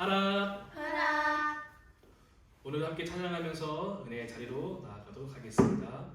하라. 하라. 오늘 함께 찬양하면서 은혜의 자리로 나아가도록 하겠습니다.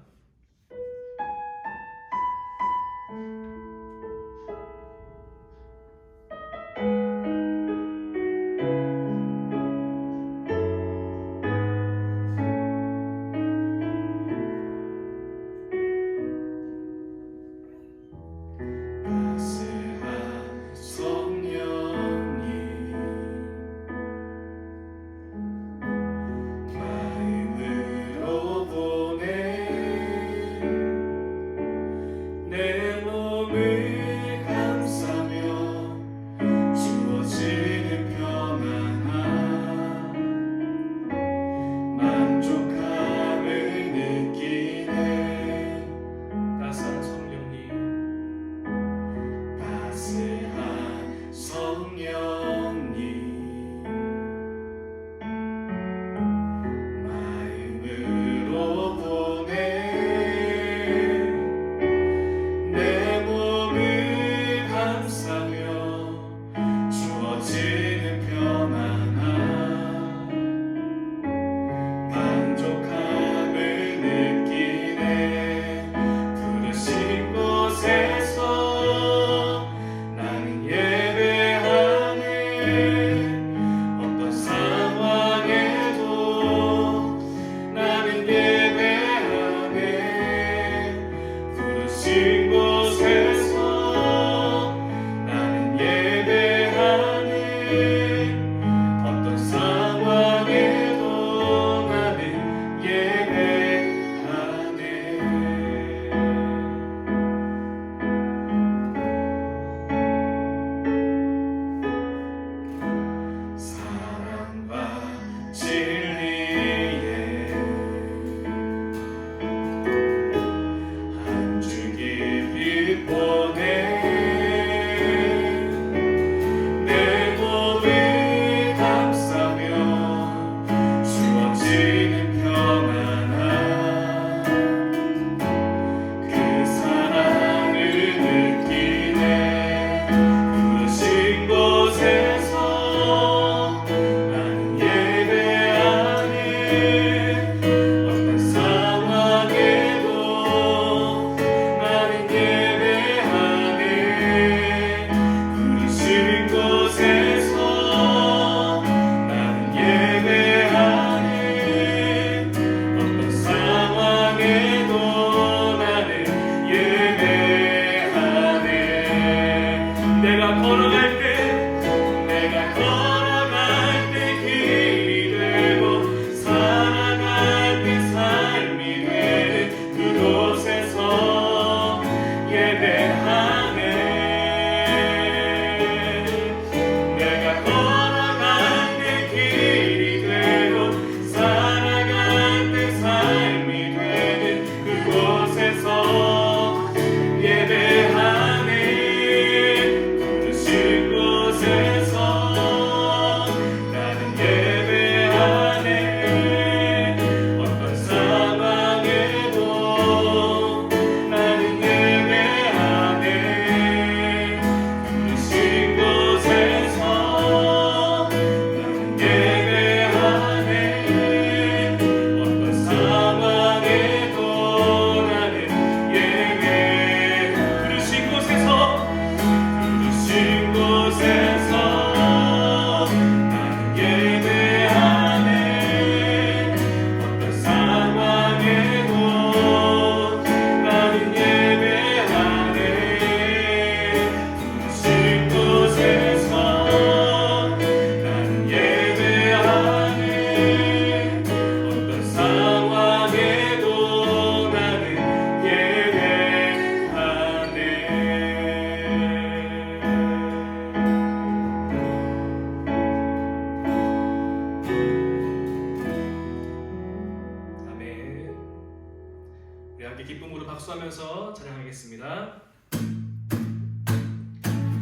기쁨으로 박수하면서 찬양하겠습니다.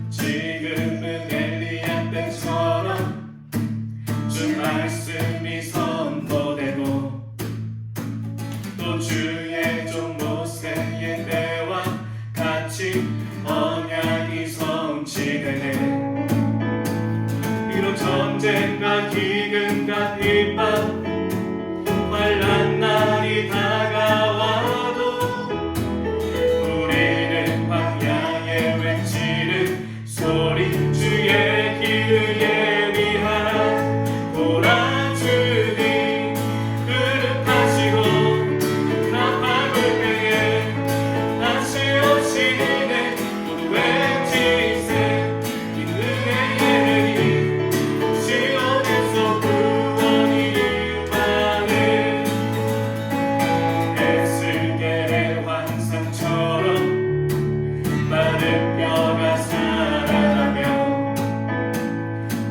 지금은 엘리야 때처럼 주 말씀이 선포되고 또 주의 종 모세의 때와 같이 언약이 성취되네. 전쟁과 기근과 핍박 환난 날이 다가와도 우리는 광야에 외치는 소리 주의 길을 예비하라 보라 주님 그릇하시고 나팔 불 때에 다시 오시네 모두 외치세 이 은혜의 시온에서 구원이 임하네 에스겔의 환상처럼 마른 뼈가 살아나며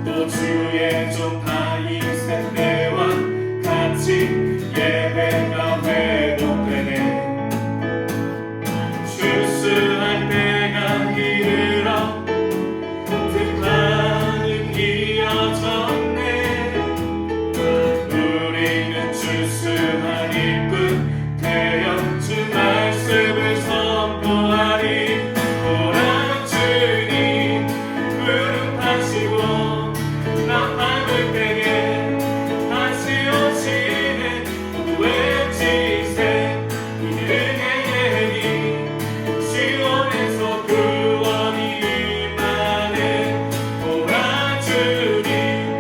또 주의 종 다윗의 때와 같이 예배가 회복되네 출수할 때가 이르러 등판은 이어졌네 우리는 출수할 일꾼 되어 주 말씀을 선포하리 보라 주님 구름하시고 나팔 불 때에 다시 오시네 모두 외치세 이 은혜의 시온에서 구원이 임하네 보라 주님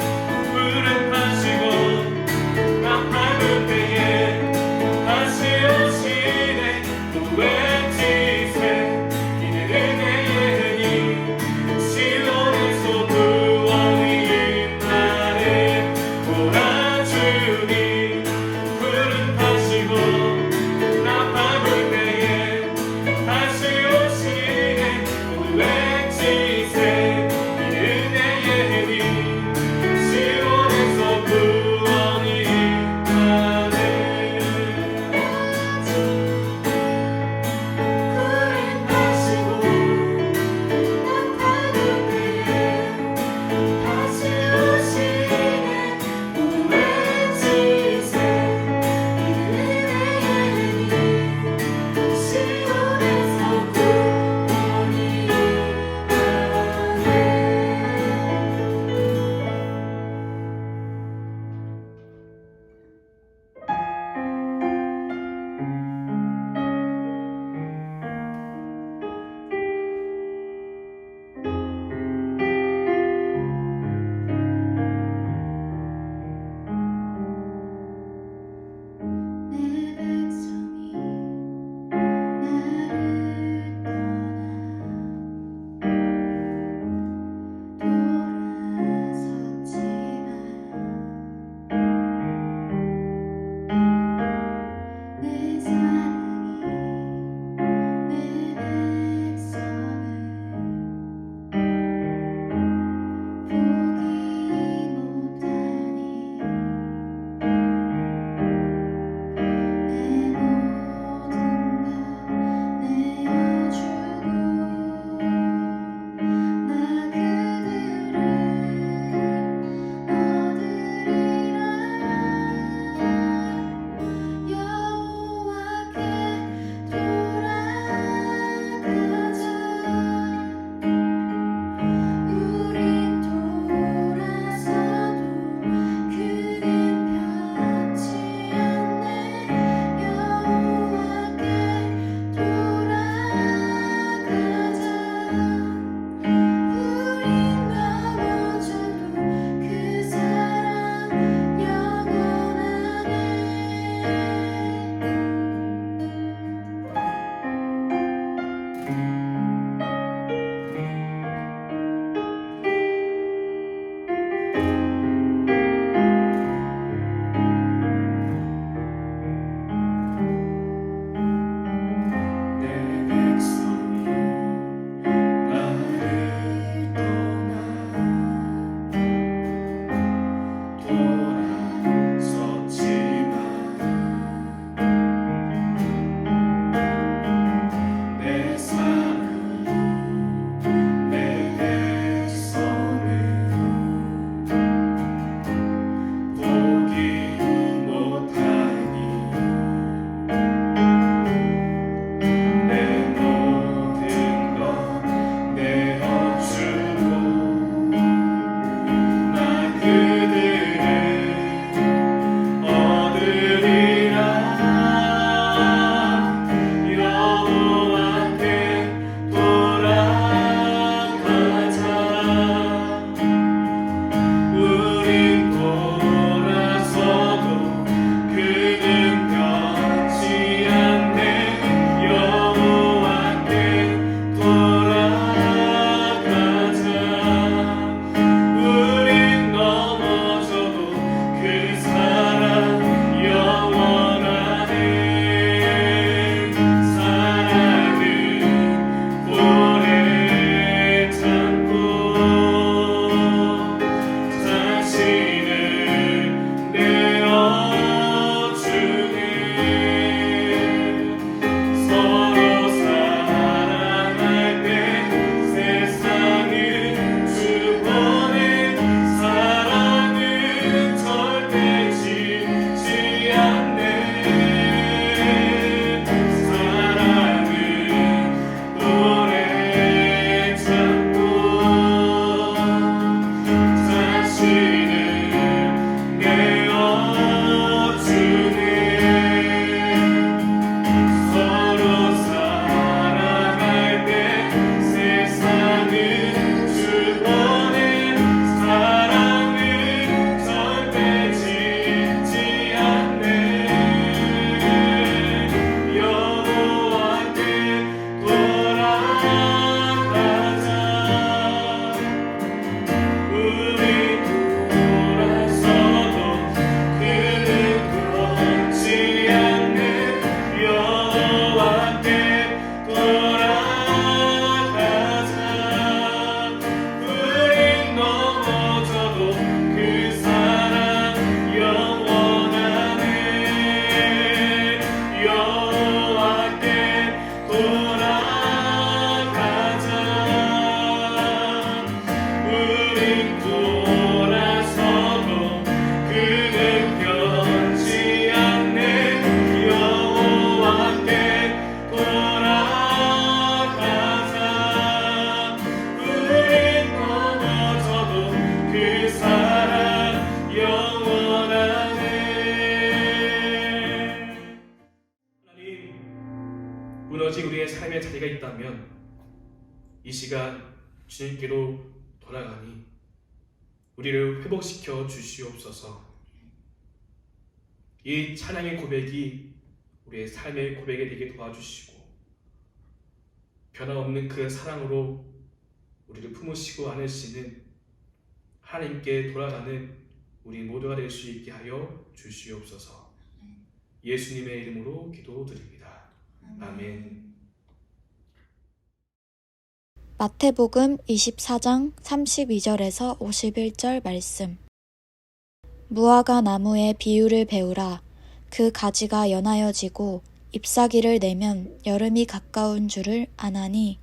그 사랑 영원하네. 하나님, 무너진 우리의 삶의 자리가 있다면 이 시간 주님께로 돌아가니 우리를 회복시켜 주시옵소서. 이 찬양의 고백이 우리의 삶의 고백이 되게 도와주시고 변함없는 그 사랑으로 우리를 품으시고 안으시는 하나님께 돌아가는 우리 모두가 될 수 있게 하여 주시옵소서. 예수님의 이름으로 기도드립니다. 아멘. 마태복음 24장 32절에서 51절 말씀. 무화과 나무의 비유를 배우라. 그 가지가 연하여지고 잎사귀를 내면 여름이 가까운 줄을 아나니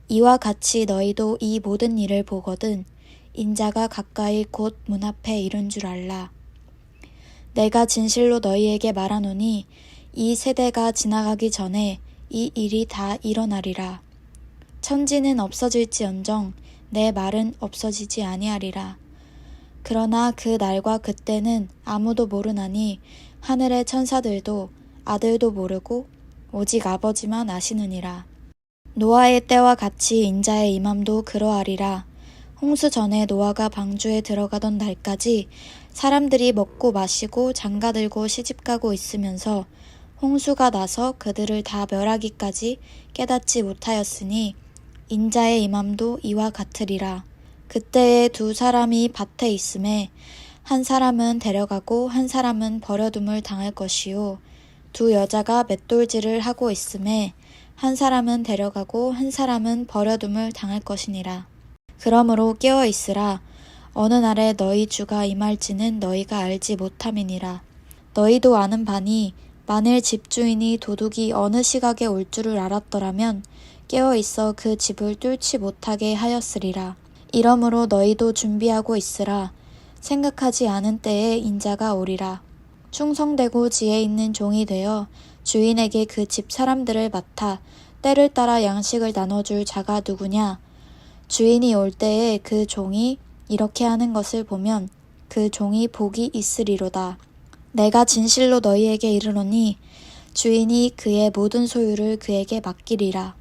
이와 같이 너희도 이 모든 일을 보거든 인자가 가까이 곧 문 앞에 이른 줄 알라. 내가 진실로 너희에게 말하노니 이 세대가 지나가기 전에 이 일이 다 일어나리라. 천지는 없어질지언정 내 말은 없어지지 아니하리라. 그러나 그 날과 그때는 아무도 모르나니 하늘의 천사들도 아들도 모르고 오직 아버지만 아시느니라. 노아의 때와 같이 인자의 임함도 그러하리라. 홍수 전에 노아가 방주에 들어가던 날까지 사람들이 먹고 마시고 장가들고 시집가고 있으면서 홍수가 나서 그들을 다 멸하기까지 깨닫지 못하였으니 인자의 임함도 이와 같으리라. 그때에 두 사람이 밭에 있음에 한 사람은 데려가고 한 사람은 버려둠을 당할 것이요 두 여자가 맷돌질을 하고 있음에 한 사람은 데려가고 한 사람은 버려둠을 당할 것이니라. 그러므로 깨어 있으라. 어느 날에 너희 주가 임할지는 너희가 알지 못함이니라. 너희도 아는 바니 만일 집주인이 도둑이 어느 시각에 올 줄을 알았더라면 깨어 있어 그 집을 뚫지 못하게 하였으리라. 이러므로 너희도 준비하고 있으라. 생각하지 않은 때에 인자가 오리라. 충성되고 지혜 있는 종이 되어 주인에게 그 집 사람들을 맡아 때를 따라 양식을 나눠줄 자가 누구냐? 주인이 올 때에 그 종이 이렇게 하는 것을 보면 그 종이 복이 있으리로다. 내가 진실로 너희에게 이르노니 주인이 그의 모든 소유를 그에게 맡기리라.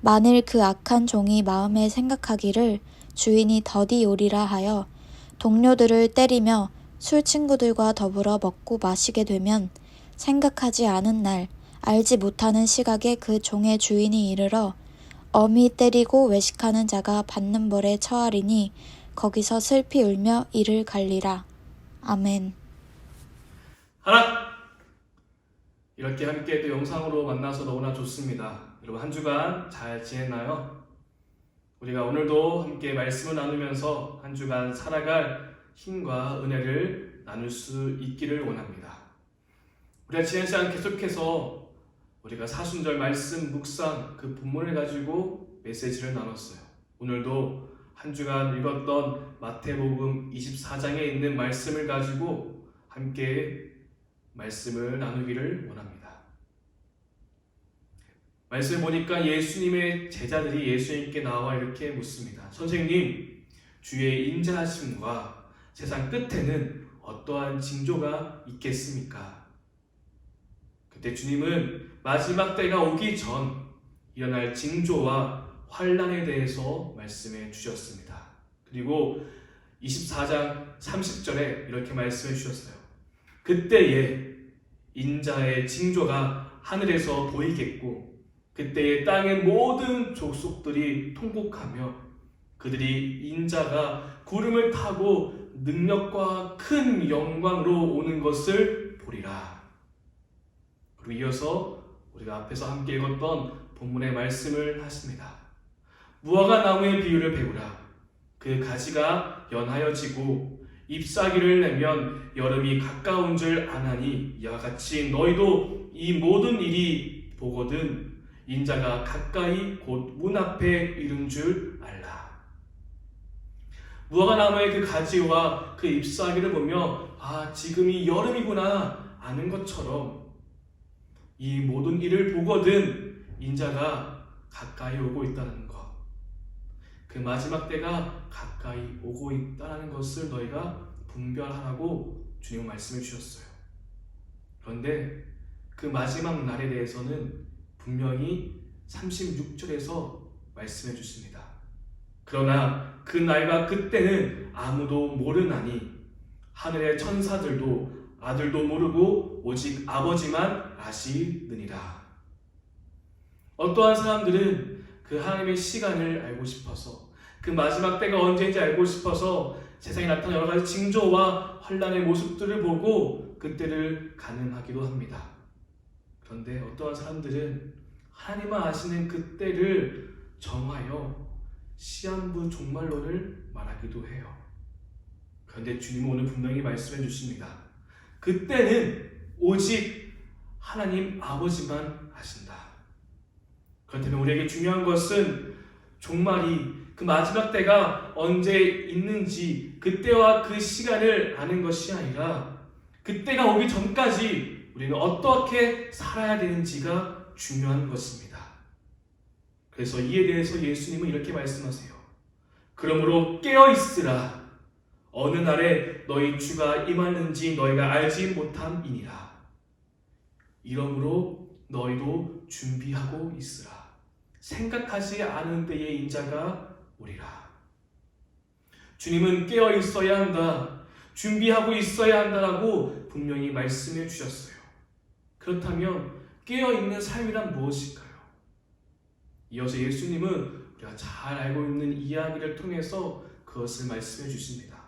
만일 그 악한 종이 마음에 생각하기를 주인이 더디 오리라 하여 동료들을 때리며 술 친구들과 더불어 먹고 마시게 되면 생각하지 않은 날 알지 못하는 시각에 그 종의 주인이 이르러 엄히 때리고 외식하는 자가 받는 벌에 처하리니 거기서 슬피 울며 이를 갈리라. 아멘. 하나! 이렇게 함께 또 영상으로 만나서 너무나 좋습니다. 여러분 한 주간 잘 지냈나요? 우리가 오늘도 함께 말씀을 나누면서 한 주간 살아갈 힘과 은혜를 나눌 수 있기를 원합니다. 우리가 지난 시간 계속해서 우리가 사순절 말씀 묵상 그 본문을 가지고 메시지를 나눴어요. 오늘도 한 주간 읽었던 마태복음 24장에 있는 말씀을 가지고 함께 말씀을 나누기를 원합니다. 말씀을 보니까 예수님의 제자들이 예수님께 나와 이렇게 묻습니다. 선생님, 주의 인자하심과 세상 끝에는 어떠한 징조가 있겠습니까? 그때 주님은 마지막 때가 오기 전 일어날 징조와 환난에 대해서 말씀해 주셨습니다. 그리고 24장 30절에 이렇게 말씀해 주셨어요. 그때에 인자의 징조가 하늘에서 보이겠고 그때에 땅의 모든 족속들이 통곡하며 그들이 인자가 구름을 타고 능력과 큰 영광으로 오는 것을 보리라. 그리고 이어서 우리가 앞에서 함께 읽었던 본문의 말씀을 하십니다. 무화과 나무의 비유를 배우라. 그 가지가 연하여지고 잎사귀를 내면 여름이 가까운 줄 아나니 이와 같이 너희도 이 모든 일이 보거든 인자가 가까이 곧 문 앞에 이른 줄 알라. 무화과 나무의 그 가지와 그 잎사귀를 보며 지금이 여름이구나 아는 것처럼 이 모든 일을 보거든 인자가 가까이 오고 있다는 것. 그 마지막 때가 가까이 오고 있다는 것을 너희가 분별하라고 주님은 말씀해 주셨어요. 그런데 그 마지막 날에 대해서는 분명히 36절에서 말씀해 주십니다. 그러나 그 날과 그때는 아무도 모르나니 하늘의 천사들도 아들도 모르고 오직 아버지만 아시느니라. 어떠한 사람들은 그 하나님의 시간을 알고 싶어서, 그 마지막 때가 언제인지 알고 싶어서 세상에 나타난 여러 가지 징조와 환란의 모습들을 보고 그때를 가늠하기도 합니다. 그런데 어떠한 사람들은 하나님만 아시는 그때를 정하여 시한부 종말론을 말하기도 해요. 그런데 주님은 오늘 분명히 말씀해 주십니다. 그때는 오직 하나님 아버지만 아신다. 그렇다면 우리에게 중요한 것은 종말이, 그 마지막 때가 언제 있는지 그때와 그 시간을 아는 것이 아니라 그때가 오기 전까지 우리는 어떻게 살아야 되는지가 중요한 것입니다. 그래서 이에 대해서 예수님은 이렇게 말씀하세요. 그러므로 깨어있으라. 어느 날에 너희 주가 임하는지 너희가 알지 못함이니라. 이러므로 너희도 준비하고 있으라. 생각하지 않은 때에 인자가 오리라. 주님은 깨어 있어야 한다, 준비하고 있어야 한다라고 분명히 말씀해 주셨어요. 그렇다면 깨어 있는 삶이란 무엇일까요? 이어서 예수님은 우리가 잘 알고 있는 이야기를 통해서 그것을 말씀해 주십니다.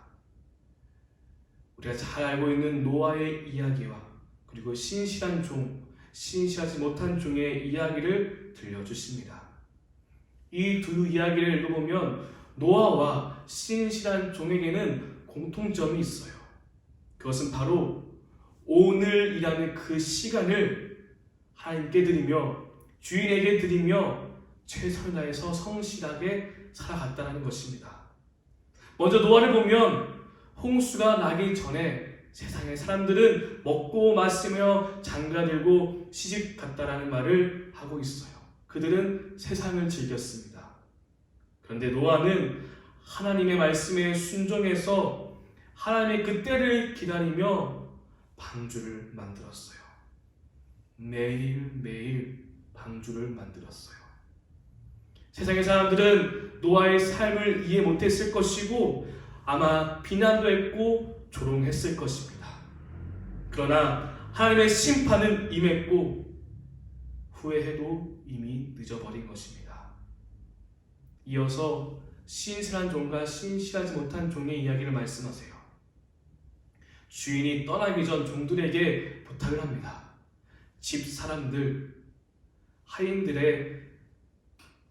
우리가 잘 알고 있는 노아의 이야기와 그리고 신실한 종, 신실하지 못한 종의 이야기를 들려주십니다. 이 두 이야기를 읽어보면 노아와 신실한 종에게는 공통점이 있어요. 그것은 바로 오늘이라는 그 시간을 하나님께 드리며 주인에게 드리며 최선을 다해서 성실하게 살아갔다는 것입니다. 먼저 노아를 보면 홍수가 나기 전에 세상의 사람들은 먹고 마시며 장가들고 시집갔다라는 말을 하고 있어요. 그들은 세상을 즐겼습니다. 그런데 노아는 하나님의 말씀에 순종해서 하나님의 그때를 기다리며 방주를 만들었어요. 매일매일 방주를 만들었어요. 세상의 사람들은 노아의 삶을 이해 못했을 것이고 아마 비난도 했고 조롱했을 것입니다. 그러나 하나님의 심판은 임했고 후회해도 이미 늦어버린 것입니다. 이어서 신실한 종과 신실하지 못한 종의 이야기를 말씀하세요. 주인이 떠나기 전 종들에게 부탁을 합니다. 집 사람들, 하인들의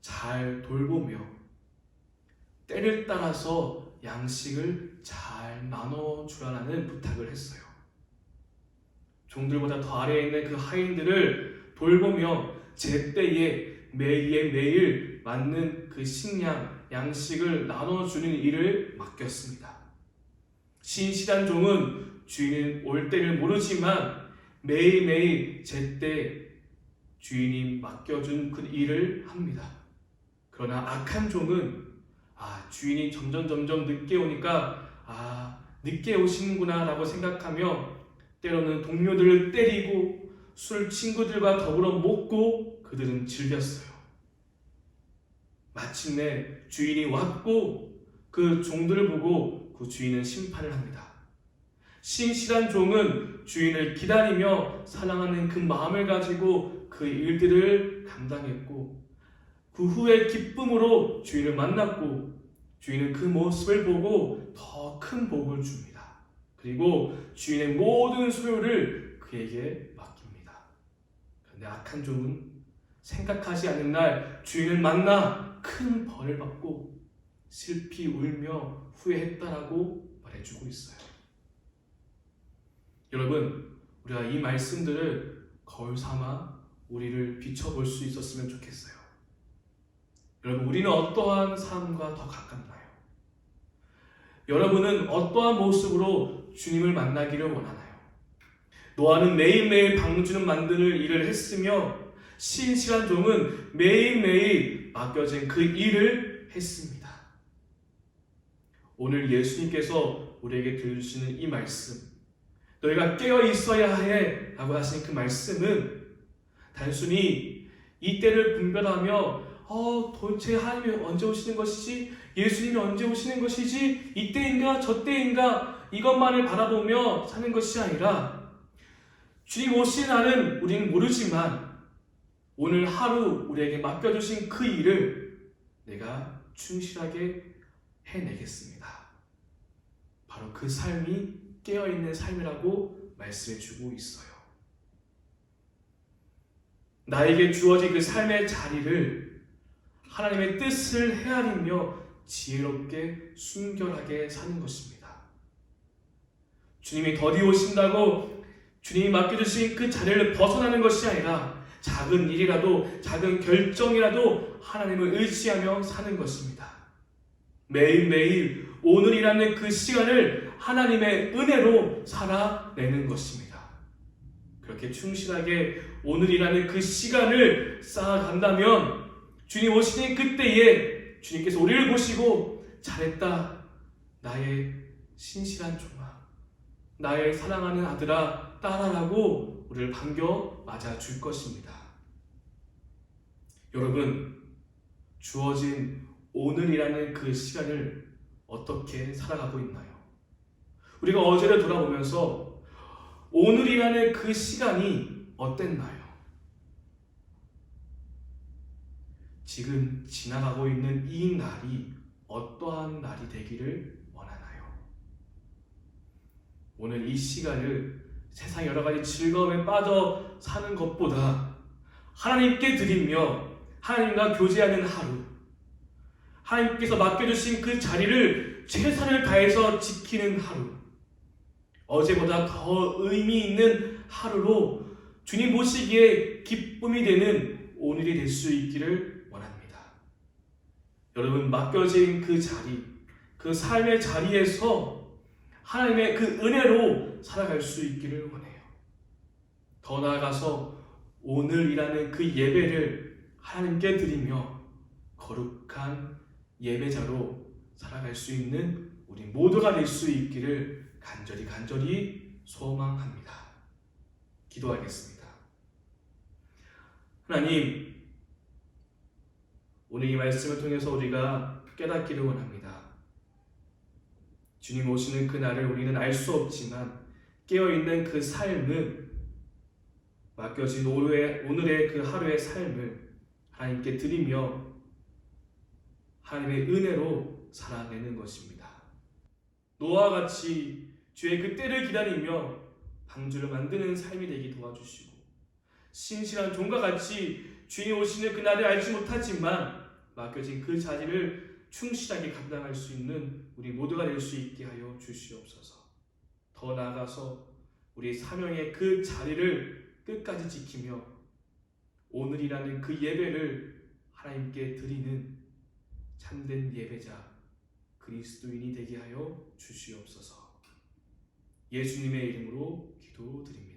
잘 돌보며 때를 따라서 양식을 잘 나눠주라는 부탁을 했어요. 종들보다 더 아래에 있는 그 하인들을 돌보며 제때에 매일 맞는 그 식량, 양식을 나눠주는 일을 맡겼습니다. 신실한 종은 주인은 올 때를 모르지만 매일매일 제때 주인이 맡겨준 그 일을 합니다. 그러나 악한 종은 주인이 점점 늦게 오니까 늦게 오시는구나 라고 생각하며 때로는 동료들을 때리고 술 친구들과 더불어 먹고 그들은 즐겼어요. 마침내 주인이 왔고 그 종들을 보고 그 주인은 심판을 합니다. 신실한 종은 주인을 기다리며 사랑하는 그 마음을 가지고 그 일들을 감당했고 그 후에 기쁨으로 주인을 만났고 주인은 그 모습을 보고 더 큰 복을 줍니다. 그리고 주인의 모든 소유를 그에게 맡깁니다. 그런데 악한 종은 생각하지 않는 날 주인을 만나 큰 벌을 받고 슬피 울며 후회했다라고 말해주고 있어요. 여러분, 우리가 이 말씀들을 거울 삼아 우리를 비춰볼 수 있었으면 좋겠어요. 여러분, 우리는 어떠한 삶과 더 가깝나요? 여러분은 어떠한 모습으로 주님을 만나기를 원하나요? 노아는 매일매일 방주는 만드는 일을 했으며 신실한 종은 매일매일 맡겨진 그 일을 했습니다. 오늘 예수님께서 우리에게 들려주시는 이 말씀, 너희가 깨어 있어야 해 라고 하신 그 말씀은 단순히 이 때를 분별하며 도대체 하나님이 언제 오시는 것이지? 예수님이 언제 오시는 것이지? 이때인가 저때인가 이것만을 바라보며 사는 것이 아니라 주님 오신 날은 우리는 모르지만 오늘 하루 우리에게 맡겨주신 그 일을 내가 충실하게 해내겠습니다. 바로 그 삶이 깨어있는 삶이라고 말씀해주고 있어요. 나에게 주어진 그 삶의 자리를 하나님의 뜻을 헤아리며 지혜롭게 순결하게 사는 것입니다. 주님이 더디 오신다고 주님이 맡겨주신 그 자리를 벗어나는 것이 아니라 작은 일이라도 작은 결정이라도 하나님을 의지하며 사는 것입니다. 매일매일 오늘이라는 그 시간을 하나님의 은혜로 살아내는 것입니다. 그렇게 충실하게 오늘이라는 그 시간을 쌓아간다면 주님 오시는 그때에 주님께서 우리를 보시고 잘했다 나의 신실한 종아 나의 사랑하는 아들아 딸아라고 우리를 반겨 맞아줄 것입니다. 여러분 주어진 오늘이라는 그 시간을 어떻게 살아가고 있나요? 우리가 어제를 돌아보면서 오늘이라는 그 시간이 어땠나요? 지금 지나가고 있는 이 날이 어떠한 날이 되기를 원하나요? 오늘 이 시간을 세상 여러 가지 즐거움에 빠져 사는 것보다 하나님께 드리며 하나님과 교제하는 하루, 하나님께서 맡겨주신 그 자리를 최선을 다해서 지키는 하루, 어제보다 더 의미 있는 하루로 주님 보시기에 기쁨이 되는 오늘이 될 수 있기를 원합니다. 여러분 맡겨진 그 자리, 그 삶의 자리에서 하나님의 그 은혜로 살아갈 수 있기를 원해요. 더 나아가서 오늘이라는 그 예배를 하나님께 드리며 거룩한 예배자로 살아갈 수 있는 우리 모두가 될 수 있기를 간절히 소망합니다. 기도하겠습니다. 하나님, 오늘 이 말씀을 통해서 우리가 깨닫기를 원합니다. 주님 오시는 그날을 우리는 알 수 없지만 깨어있는 그 삶은 맡겨진 오늘의 그 하루의 삶을 하나님께 드리며 하나님의 은혜로 살아내는 것입니다. 노아와 같이 주의 그 때를 기다리며 방주를 만드는 삶이 되기 도와주시고 신실한 종과 같이 주님 오시는 그날을 알지 못하지만 맡겨진 그 자리를 충실하게 감당할 수 있는 우리 모두가 될 수 있게 하여 주시옵소서. 더 나아가서 우리 사명의 그 자리를 끝까지 지키며 오늘이라는 그 예배를 하나님께 드리는 참된 예배자 그리스도인이 되게 하여 주시옵소서. 예수님의 이름으로 기도드립니다.